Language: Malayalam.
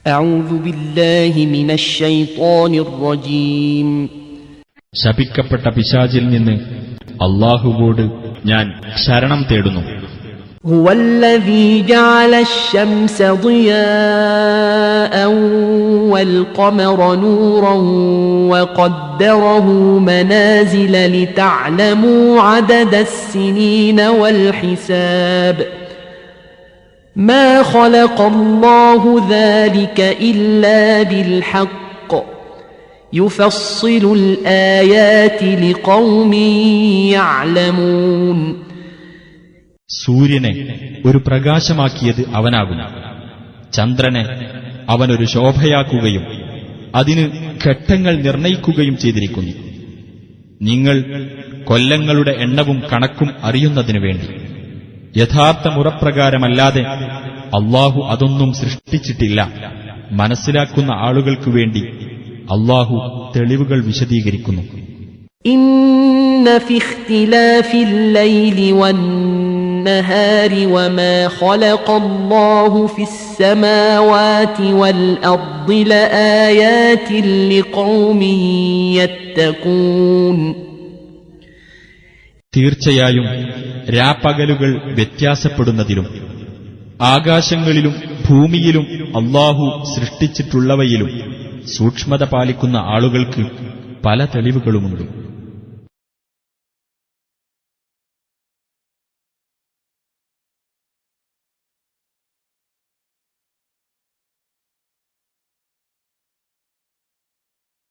أعوذ بالله من الشيطان الرجيم ശപിക്കപ്പെട്ട പിശാചിൽ നിന്ന് അല്ലാഹുവോട് ഞാൻ ശരണം തേടുന്നു. هو الذي جعل الشمس ضياء والقمر نورا وقدره منازل لتعلموا عدد السنين والحساب ما خلق الله ذلك إلا بالحق يفصل الآيات لقوم يعلمون. സൂര്യനെ ഒരു പ്രകാശമാക്കിയത് അവനാകുന്നു. ചന്ദ്രനെ അവനൊരു ശോഭയാക്കുകയും അതിന് ഘട്ടങ്ങൾ നിർണയിക്കുകയും ചെയ്തിരിക്കുന്നു. നിങ്ങൾ കൊല്ലങ്ങളുടെ എണ്ണവും കണക്കും അറിയുന്നതിനു വേണ്ടി. യഥാർത്ഥ മുറപ്രകാരമല്ലാതെ അല്ലാഹു അതൊന്നും സൃഷ്ടിച്ചിട്ടില്ല. മനസ്സിലാക്കുന്ന ആളുകൾക്കു വേണ്ടി അല്ലാഹു തെളിവുകൾ വിശദീകരിക്കുന്നു. إن في اختلاف الليل والنهار وما خلق الله في السماوات والأرض لآيات لقوم يتقون. തീർച്ചയായും രാപ്പകലുകൾ വ്യത്യാസപ്പെടുന്നതിലും ആകാശങ്ങളിലും ഭൂമിയിലും അല്ലാഹു സൃഷ്ടിച്ചിട്ടുള്ളവയിലും സൂക്ഷ്മത പാലിക്കുന്ന ആളുകൾക്ക് പല തെളിവുകളുമുണ്ട്.